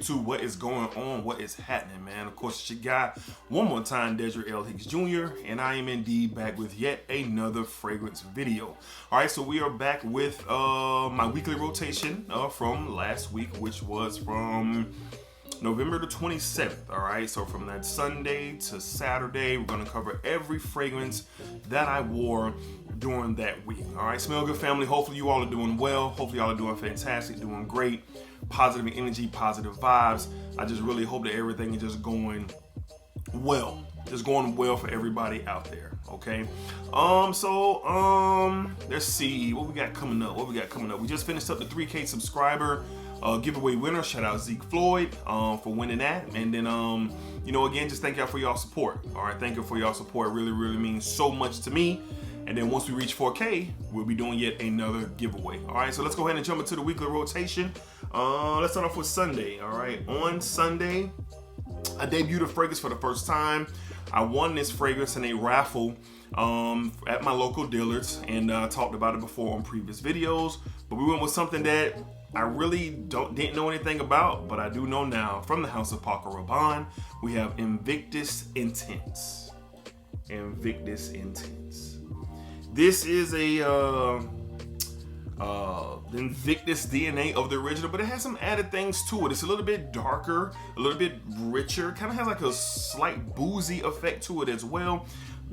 YouTube? What is going on? What is happening, man? Of course, it's your guy, one more time, Desiree L. Hicks Jr., and I am indeed back with yet another fragrance video. All right, so we are back with my weekly rotation from last week, which was from November the 27th, all right? So from that Sunday to Saturday, we're gonna cover every fragrance that I wore during that week, all right? Smell good, family. Hopefully you all are doing well. Hopefully y'all are doing fantastic, doing great. Positive energy, positive vibes. I just really hope that everything is just going well. Just going well for everybody out there, okay? Let's see what we got coming up. We just finished up the 3K subscriber giveaway winner. Shout out Zeke Floyd for winning that. And then again, just thank y'all for y'all support. All right, thank you for y'all support. It really, really means so much to me. And then once we reach 4K, we'll be doing yet another giveaway. All right, so let's go ahead and jump into the weekly rotation. Let's start off with Sunday. All right, on Sunday, I debuted a fragrance for the first time. I won this fragrance in a raffle at my local Dillard's, and talked about it before on previous videos. But we went with something that I really didn't know anything about, but I do know now. From the house of Paco Rabanne, we have INVICTUS Intense. INVICTUS Intense. This is a INVICTUS DNA of the original, but it has some added things to it. It's a little bit darker, a little bit richer, kind of has like a slight boozy effect to it as well.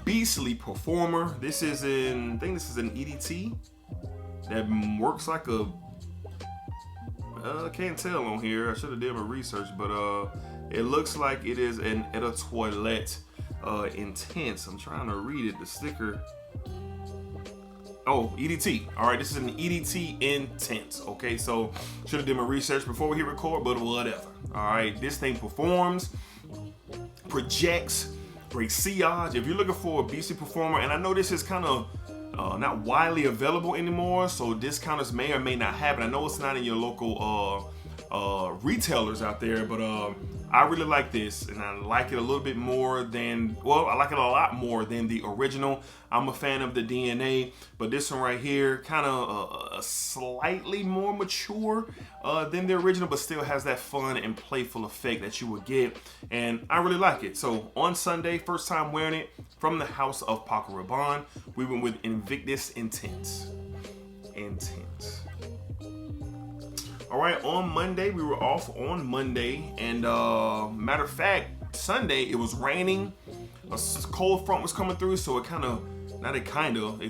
Beastly performer. I think this is an EDT that works like a, I can't tell on here. I should have did my research, but it looks like it is an Eau de Toilette Intense. I'm trying to read it, the sticker. Oh, EDT. All right, this is an EDT Intense. Okay, so should have did my research before we hit record, but whatever. All right, this thing performs, projects, great sillage. If you're looking for a beastly performer, and I know this is kind of not widely available anymore, so discounters may or may not have it. I know it's not in your local retailers out there, but I really like this, and I like it a little bit more than, well, I like it a lot more than the original. I'm a fan of the DNA, but this one right here, kind of slightly more mature than the original, but still has that fun and playful effect that you would get, and I really like it. So on Sunday, first time wearing it from the house of Paco Rabanne, we went with INVICTUS Intense. Intense. All right, on Monday, we were off on Monday, and matter of fact, Sunday, it was raining. A cold front was coming through, so it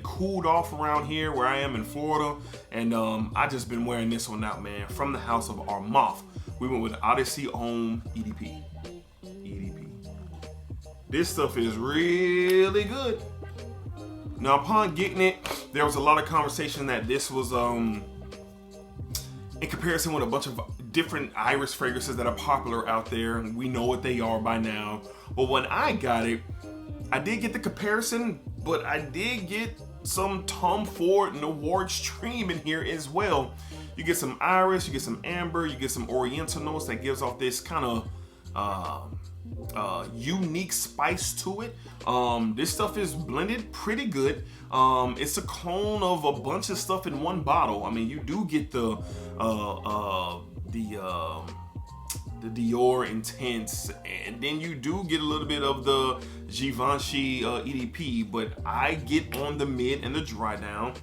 cooled off around here where I am in Florida, and I just been wearing this one out, man, from the house of Armaf. We went with ODYSSEY HOMME EDP. This stuff is really good. Now, upon getting it, there was a lot of conversation that this was in comparison with a bunch of different iris fragrances that are popular out there. We know what they are by now. But when I got it, I did get the comparison, but I did get some Tom Ford Noir Extreme in here as well. You get some iris, you get some amber, you get some oriental notes that gives off this kind of unique spice to it. This stuff is blended pretty good. It's a clone of a bunch of stuff in one bottle. I mean, you do get the Dior Intense, and then you do get a little bit of the Givenchy EDP, but I get on the mid and the dry down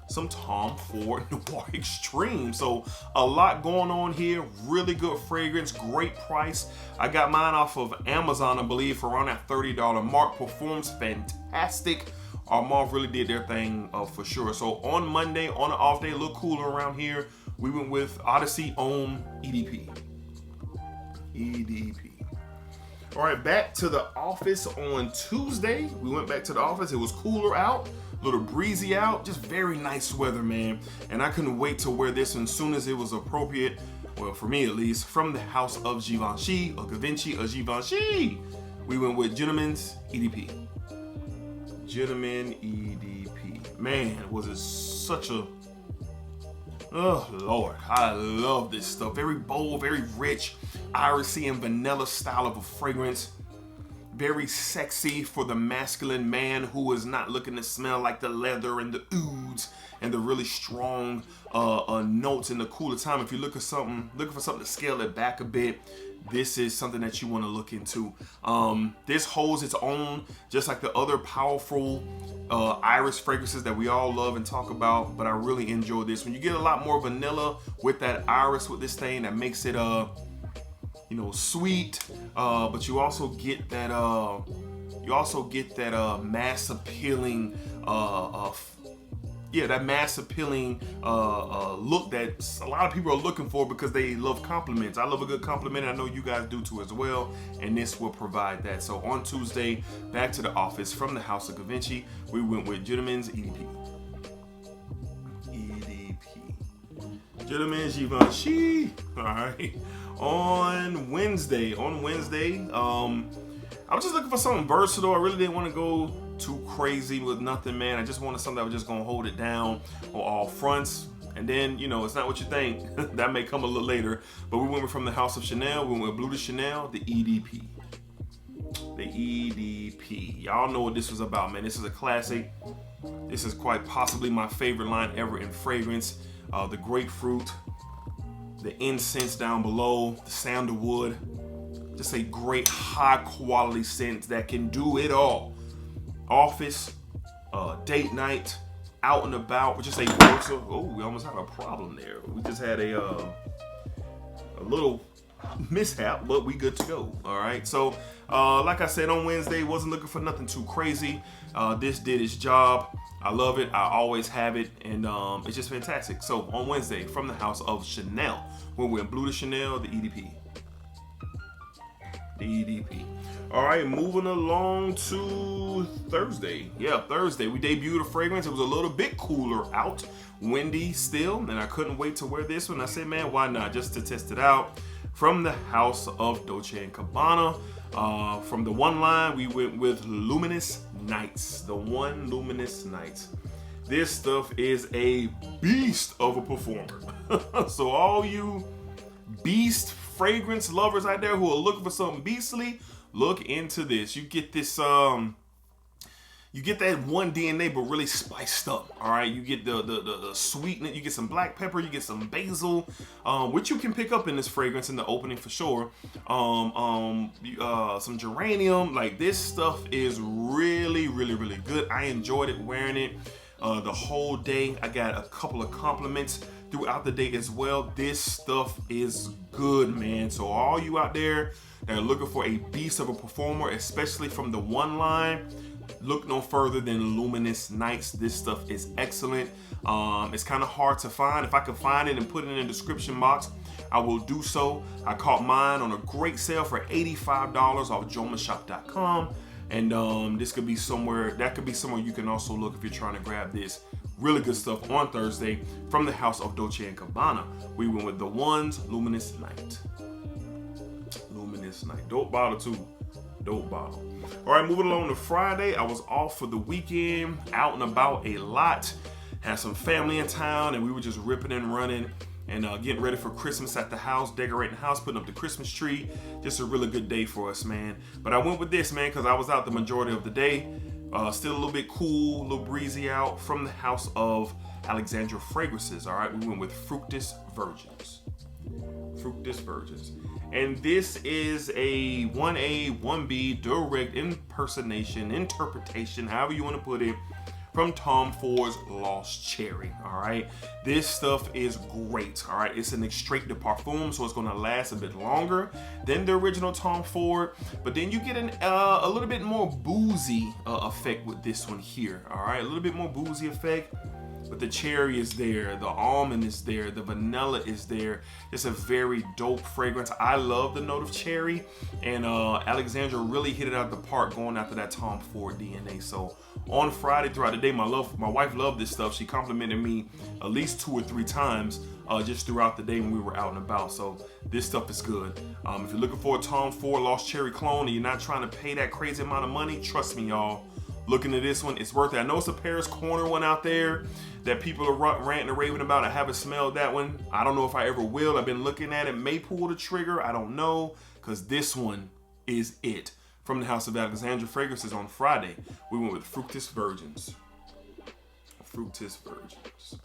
some Tom Ford Noir Extreme. So a lot going on here. Really good fragrance, great price. I got mine off of Amazon, I believe, for around that $30 mark. Performs fantastic. Armaf really did their thing for sure. So on Monday, on an off day, a little cooler around here, we went with ODYSSEY HOMME EDP. All right, back to the office on Tuesday. We went back to the office. It was cooler out, a little breezy out, just very nice weather, man. And I couldn't wait to wear this as soon as it was appropriate, well, for me at least, from the house of Givenchy, or Givenchy, or Givenchy. We went with Gentleman's EDP. Gentleman EDP. Man, was it such a, oh Lord, I love this stuff. Very bold, very rich, irisy and vanilla style of a fragrance. very sexy for the masculine man who is not looking to smell like the leather and the ouds and the really strong notes in the cooler time. If you're looking for something to scale it back a bit, this is something that you want to look into. This holds its own, just like the other powerful iris fragrances that we all love and talk about, but I really enjoy this. When you get a lot more vanilla with that iris with this thing, that makes it sweet, but you also get that mass appealing that mass appealing look that a lot of people are looking for because they love compliments. I love a good compliment, and I know you guys do too as well, and this will provide that. So on Tuesday, back to the office from the house of Givenchy, we went with Gentleman's EDP. Gentleman's Givenchy. All right. On Wednesday, I was just looking for something versatile. I really didn't want to go too crazy with nothing, man. I just wanted something that was just gonna hold it down on all fronts. And then, it's not what you think. That may come a little later. But we went from the house of Chanel. We went with Blue de Chanel, the EDP. The EDP. Y'all know what this was about, man. This is a classic. This is quite possibly my favorite line ever in fragrance. The grapefruit, the incense down below, the sandalwood. Just a great high quality scent that can do it all. Office, date night, out and about. We just a versatile. Oh, we almost had a problem there. We just had a little mishap, but we good to go. All right. So, like I said, on Wednesday, wasn't looking for nothing too crazy. This did its job. I love it. I always have it, and it's just fantastic. So on Wednesday, from the house of Chanel, we went Blue de Chanel, the EDP. The EDP. All right, moving along to Thursday. Yeah, Thursday, we debuted a fragrance. It was a little bit cooler out, windy still, and I couldn't wait to wear this one. I said, man, why not? Just to test it out. From the house of Dolce & Gabbana. From the one line, we went with Luminous Nights. The one Luminous Nights. This stuff is a beast of a performer. So all you beast fragrance lovers out there who are looking for something beastly, look into this. You get this, you get that one DNA, but really spiced up. All right, you get the sweetness. You get some black pepper. You get some basil, which you can pick up in this fragrance in the opening for sure. Some geranium. Like, this stuff is really, really, really good. I enjoyed it wearing it the whole day. I got a couple of compliments throughout the day as well. This stuff is good, man. So all you out there that are looking for a beast of a performer, especially from the one line, look no further than Luminous Nights. This stuff is excellent. It's kind of hard to find. If I can find it and put it in the description box, I will do so. I caught mine on a great sale for $85 off jomashop.com. And this could be somewhere, that could be somewhere you can also look if you're trying to grab this. Really good stuff on Thursday from the house of Dolce & Gabbana. We went with the ones, Luminous Night. Luminous Night. Dope bottle too. Dope bottle. All right, moving along to Friday. I was off for the weekend, out and about a lot. Had some family in town, and we were just ripping and running and getting ready for Christmas at the house, decorating the house, putting up the Christmas tree. Just a really good day for us, man. But I went with this, man, because I was out the majority of the day. Still a little bit cool, a little breezy out, from the house of Alexandra Fragrances. All right, we went with Fructus Virgins. Fructus Virgins. And this is a 1A, 1B direct interpretation, however you want to put it, from Tom Ford's Lost Cherry. All right, this stuff is great. All right, it's an extrait de parfum, so it's going to last a bit longer than the original Tom Ford, but then you get a little bit more boozy effect with this one here. All right, a little bit more boozy effect. But the cherry is there, the almond is there, the vanilla is there. It's a very dope fragrance. I love the note of cherry, and Alexandra really hit it out the park going after that Tom Ford DNA. So on Friday throughout the day, my wife loved this stuff. She complimented me at least 2 or 3 times just throughout the day when we were out and about. So this stuff is good. If you're looking for a Tom Ford Lost Cherry clone and you're not trying to pay that crazy amount of money, trust me, y'all. Looking at this one, it's worth it. I know it's a Paris Corner one out there that people are ranting and raving about. I haven't smelled that one. I don't know if I ever will. I've been looking at it. May pull the trigger. I don't know, because this one is it. From the House of Alexandra Fragrances on Friday, we went with Fructus Virgins. Fructus Virgins.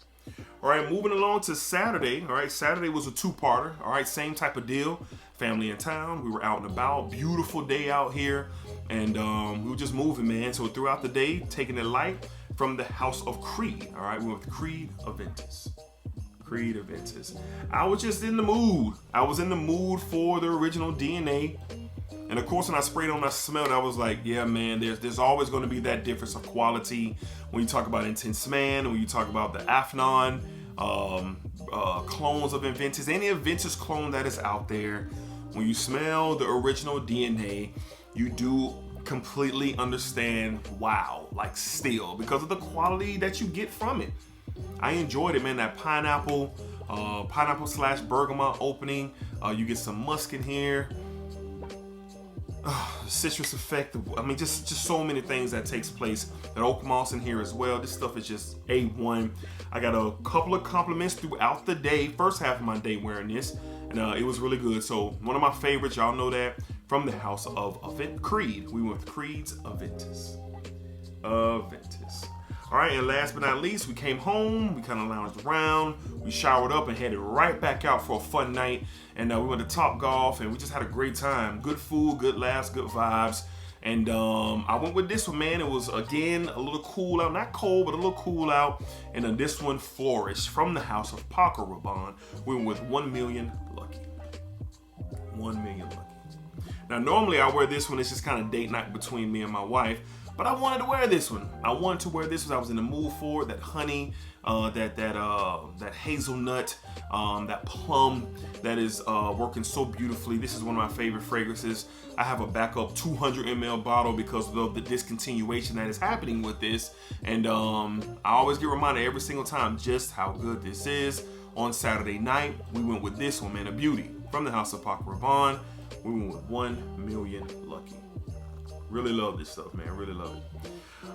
All right, moving along to Saturday. All right, Saturday was a two-parter. All right, same type of deal. Family in town. We were out and about. Beautiful day out here. And we were just moving, man. So throughout the day, taking it light from the House of Creed. All right, we went with Creed AVENTUS. Creed AVENTUS. I was just in the mood. I was in the mood for the original DNA. And of course, when I sprayed on, I smelled, I was like, yeah, man, there's always going to be that difference of quality when you talk about Intense Man, when you talk about the Afnon clones of INVICTUS, any INVICTUS clone that is out there. When you smell the original DNA, you do completely understand, wow, like still, because of the quality that you get from it. I enjoyed it, man. That pineapple / bergamot opening. You get some musk in here. Citrus effect. I mean, just so many things that takes place. That oak moss in here as well. This stuff is just A1. I got a couple of compliments throughout the day. First half of my day wearing this, and it was really good. So one of my favorites, y'all know that, from the House of Creed. We went with Creed's AVENTUS. AVENTUS. All right, and last but not least, we came home, we kind of lounged around, we showered up and headed right back out for a fun night. And we went to Top Golf and we just had a great time. Good food, good laughs, good vibes. And I went with this one, man. It was, again, a little cool out. Not cold, but a little cool out. And then this one flourished from the House of Paco Rabanne. We went with 1 Million Lucky. 1 Million Lucky. Now, normally I wear this one. It's just kind of date night between me and my wife. But I wanted to wear this one. I wanted to wear this one. I was in the mood for it. That honey, that hazelnut, that plum that is working so beautifully. This is one of my favorite fragrances. I have a backup 200 ml bottle because of the discontinuation that is happening with this. And I always get reminded every single time just how good this is. On Saturday night, we went with this one, man, a beauty. From the House of Paco Rabanne, we went with 1 Million Lucky. Really love this stuff, man. Really love it.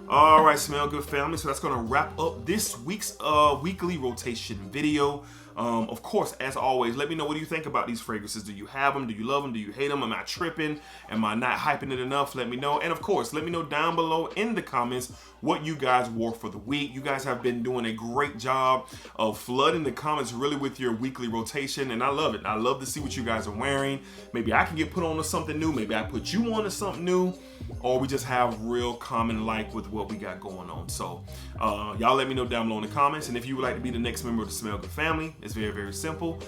All right, Smell Good family. So that's going to wrap up this week's weekly rotation video. Of course, as always, let me know what do you think about these fragrances. Do you have them? Do you love them? Do you hate them? Am I tripping? Am I not hyping it enough? Let me know. And of course, let me know down below in the comments what you guys wore for the week. You guys have been doing a great job of flooding the comments really with your weekly rotation, and I love it. I love to see what you guys are wearing. Maybe I can get put on to something new. Maybe I put you on to something new, or we just have real common like with what we got going on. So y'all let me know down below in the comments. And if you would like to be the next member of the Smell Good family, it's very, very simple.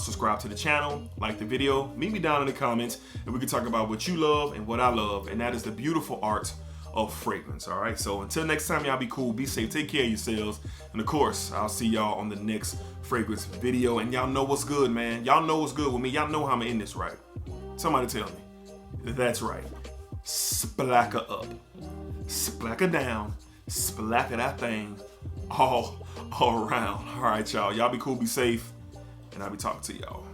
Subscribe to the channel, like the video, meet me down in the comments, and we can talk about what you love and what I love, and that is the beautiful art of fragrance. All right, so until next time, y'all be cool, be safe, take care of yourselves, and of course, I'll see y'all on the next fragrance video. And y'all know what's good, man. Y'all know what's good with me. Y'all know how I'm gonna end this right. Somebody tell me. That's right. Splacker up, splacker down, splacker that thing all around. All right, y'all be cool, be safe, and I'll be talking to y'all.